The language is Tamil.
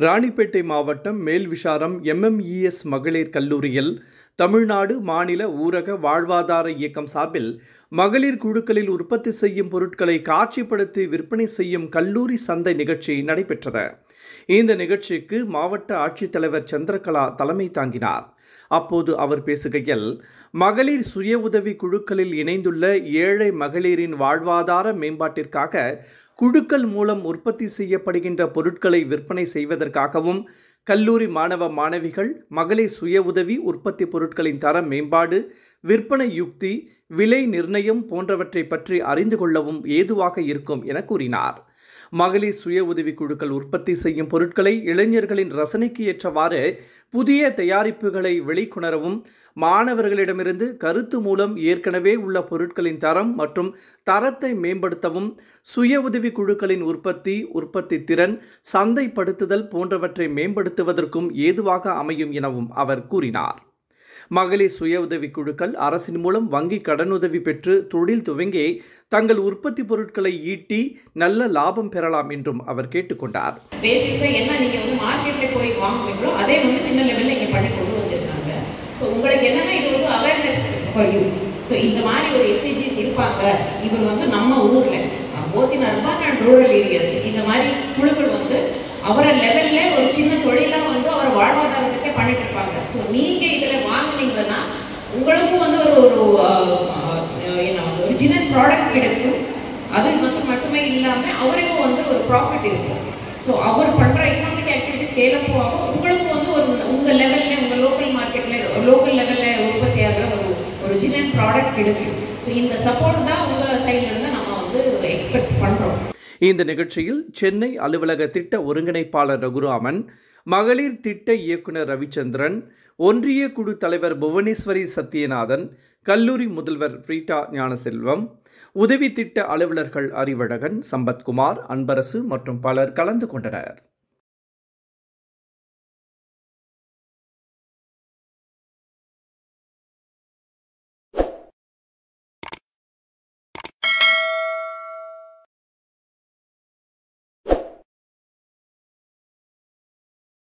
ராணிப்பேட்டை மாவட்டம் மேல்விசாரம் எம்எம்இஎஸ் மகளிர் கல்லூரியில் தமிழ்நாடு மாநில ஊரக வாழ்வாதார இயக்கம் சார்பில் மகளிர் குழுக்களில் உற்பத்தி செய்யும் பொருட்களை காட்சிப்படுத்தி விற்பனை செய்யும் கல்லூரி சந்தை நிகழ்ச்சி நடைபெற்றது. இந்த நிகழ்ச்சிக்கு மாவட்ட ஆட்சித்தலைவர் சந்திரகலா தலைமை தாங்கினார். அப்போது அவர் பேசுகையில், மகளிர் சுய உதவி குழுக்களில் இணைந்துள்ள ஏழை மகளிரின் வாழ்வாதார மேம்பாட்டிற்காக குழுக்கள் மூலம் உற்பத்தி செய்யப்படுகின்ற பொருட்களை விற்பனை செய்வதற்காகவும் கல்லூரி மாணவ மாணவிகள் மகளிர் சுய உதவி உற்பத்தி பொருட்களின் தர மேம்பாடு, விற்பனை யுக்தி, விலை நிர்ணயம் போன்றவற்றை பற்றி அறிந்து கொள்ளவும் ஏதுவாக இருக்கும் என கூறினார். மகளிர் சுய உதவி குழுக்கள் உற்பத்தி செய்யும் பொருட்களை இளைஞர்களின் ரசனைக்கு ஏற்றவாறு புதிய தயாரிப்புகளை வெளிக்கொணரவும், மாணவர்களிடமிருந்து கருத்து மூலம் ஏற்கனவே உள்ள பொருட்களின் தரம் மற்றும் தரத்தை மேம்படுத்தவும், சுய உதவி குழுக்களின் உற்பத்தி திறன், சந்தைப்படுத்துதல் போன்றவற்றை மேம்படுத்துவதற்கும் ஏதுவாக அமையும் எனவும் அவர் கூறினார். மகளிர் சுய உதவி குழுக்கள் அரசின் மூலம் வங்கி கடனுதவி பெற்று தொழில் துவங்கி தங்கள் உற்பத்தி பொருட்களை ஈட்டி நல்ல லாபம் பெறலாம் என்றும் அவர் கேட்டுக்கொண்டார். மார்க்கெட்ல போய் வாங்குவீங்களோ அதே சின்ன லெவல்ல இங்க பண்ணி கொண்டு வந்திருக்காங்க. ஸோ உங்களுக்கு என்னன்னா இது அவேர்னஸ் ஃபார் யூ. ஸோ இந்த மாதிரி ஒரு எஸ்டிஜிஸ் இருப்பாங்க. இவர் நம்ம ஊர்ல both in urban and rural areas இந்த மாதிரி குழுக்கள் அவரை லெவல்ல ஒரு சின்ன தொழிலா அவரை வாழ்வாதாரத்துக்கே பண்ணிட்டு இருப்பாங்க. ஸோ நீங்க இதுல வாங்கினீங்கன்னா உங்களுக்கும் ஒரு ஒரிஜினல் ப்ராடக்ட் கிடைக்கும். அது மட்டுமே இல்லாம அவருக்கும் ஒரு ப்ராஃபிட் இருக்கும். ஸோ அவர் பண்ற எக்கனாமிக் ஆக்டிவிட்டி ஸ்கேல் அப் ஆகும். உங்களுக்கு உங்க லெவல்ல உங்க லோக்கல் மார்க்கெட்ல லோக்கல் லெவல்ல உற்பத்தி ஆகிற ஒரு ஒரிஜினல் ப்ராடக்ட் கிடைக்கும். ஸோ இந்த சப்போர்ட் தான் உங்க சைட்ல இருந்து நம்ம எக்ஸ்பெக்ட் பண்றோம். இந்த நிகழ்ச்சியில் சென்னை அலுவலக திட்ட ஒருங்கிணைப்பாளர் ரகுராமன், மகளிர் திட்ட இயக்குனர் ரவிச்சந்திரன், ஒன்றிய குழு தலைவர் புவனேஸ்வரி சத்யநாதன், கல்லூரி முதல்வர் பிரீட்டா ஞானசெல்வம், உதவி திட்ட அலுவலர்கள் அறிவழகன், சம்பத்குமார், அன்பரசு மற்றும் பலர் கலந்து கொண்டனர்.